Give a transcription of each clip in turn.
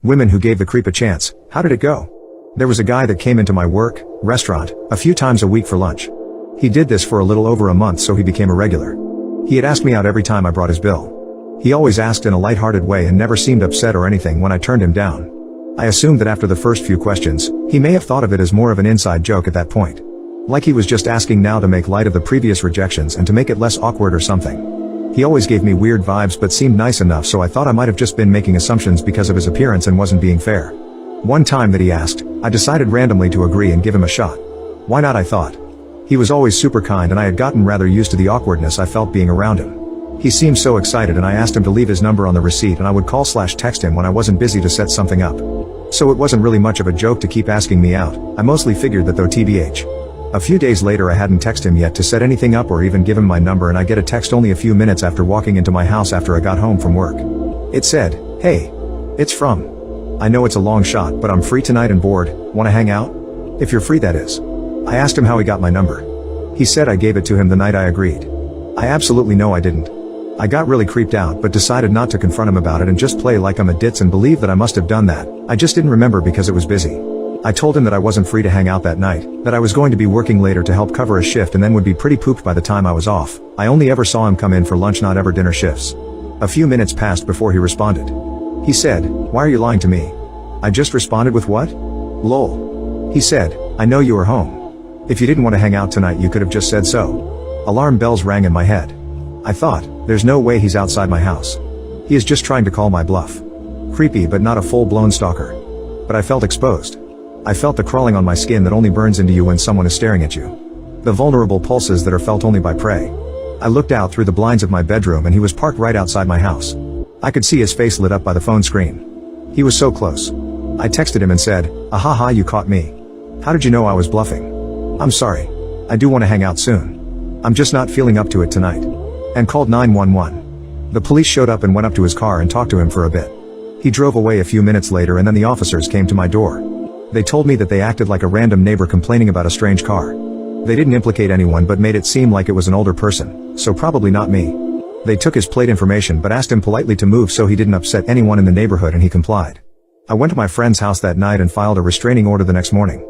Women who gave the creep a chance. How did it go? There was a guy that came into my restaurant a few times a week for lunch. He did this for a little over a month, so he became a regular. He had asked me out every time I brought his bill. He always asked in a lighthearted way and never seemed upset or anything when I turned him down. I assumed that after the first few questions, he may have thought of it as more of an inside joke at that point. Like he was just asking now to make light of the previous rejections and to make it less awkward or something. He always gave me weird vibes but seemed nice enough, so I thought I might have just been making assumptions because of his appearance and wasn't being fair. One time that he asked, I decided randomly to agree and give him a shot. Why not, I thought. He was always super kind and I had gotten rather used to the awkwardness I felt being around him. He seemed so excited and I asked him to leave his number on the receipt and I would call/text him when I wasn't busy to set something up. So it wasn't really much of a joke to keep asking me out. I mostly figured that though TBH. A few days later I hadn't texted him yet to set anything up or even give him my number, and I get a text only a few minutes after walking into my house after I got home from work. It said, "Hey. It's from. I know it's a long shot, but I'm free tonight and bored. Wanna hang out? If you're free, that is." I asked him how he got my number. He said I gave it to him the night I agreed. I absolutely know I didn't. I got really creeped out but decided not to confront him about it and just play like I'm a ditz and believe that I must have done that. I just didn't remember because it was busy. I told him that I wasn't free to hang out that night, that I was going to be working later to help cover a shift and then would be pretty pooped by the time I was off. I only ever saw him come in for lunch, not ever dinner shifts. A few minutes passed before he responded. He said, "Why are you lying to me?" I just responded with, "What? Lol." He said, "I know you were home. If you didn't want to hang out tonight you could have just said so." Alarm bells rang in my head. I thought, there's no way he's outside my house. He is just trying to call my bluff. Creepy but not a full-blown stalker. But I felt exposed. I felt the crawling on my skin that only burns into you when someone is staring at you. The vulnerable pulses that are felt only by prey. I looked out through the blinds of my bedroom and he was parked right outside my house. I could see his face lit up by the phone screen. He was so close. I texted him and said, "Ahaha, you caught me. How did you know I was bluffing? I'm sorry. I do want to hang out soon. I'm just not feeling up to it tonight." And called 911. The police showed up and went up to his car and talked to him for a bit. He drove away a few minutes later and then the officers came to my door. They told me that they acted like a random neighbor complaining about a strange car. They didn't implicate anyone but made it seem like it was an older person, so probably not me. They took his plate information but asked him politely to move so he didn't upset anyone in the neighborhood, and he complied. I went to my friend's house that night and filed a restraining order the next morning.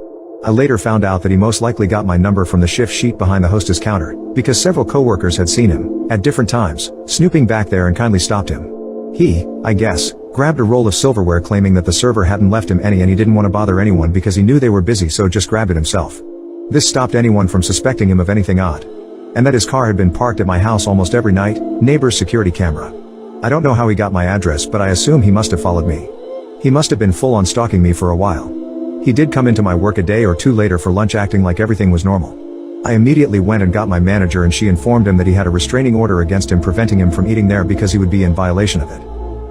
I later found out that he most likely got my number from the shift sheet behind the hostess counter, because several coworkers had seen him, at different times, snooping back there and kindly stopped him. He, I guess, grabbed a roll of silverware claiming that the server hadn't left him any and he didn't want to bother anyone because he knew they were busy, so just grabbed it himself. This stopped anyone from suspecting him of anything odd. And that his car had been parked at my house almost every night, neighbor's security camera. I don't know how he got my address, but I assume he must have followed me. He must have been full on stalking me for a while. He did come into my work a day or two later for lunch acting like everything was normal. I immediately went and got my manager and she informed him that he had a restraining order against him preventing him from eating there because he would be in violation of it.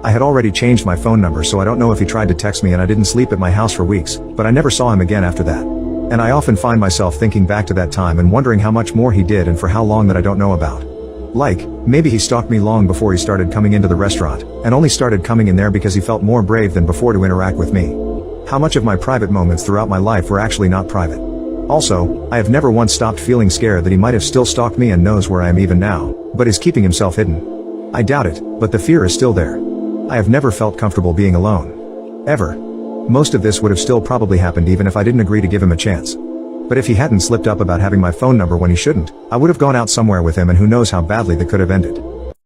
I had already changed my phone number, so I don't know if he tried to text me, and I didn't sleep at my house for weeks, but I never saw him again after that. And I often find myself thinking back to that time and wondering how much more he did and for how long that I don't know about. Like, maybe he stalked me long before he started coming into the restaurant, and only started coming in there because he felt more brave than before to interact with me. How much of my private moments throughout my life were actually not private? Also, I have never once stopped feeling scared that he might have still stalked me and knows where I am even now, but is keeping himself hidden. I doubt it, but the fear is still there. I have never felt comfortable being alone. Ever. Most of this would have still probably happened even if I didn't agree to give him a chance. But if he hadn't slipped up about having my phone number when he shouldn't, I would have gone out somewhere with him, and who knows how badly that could have ended.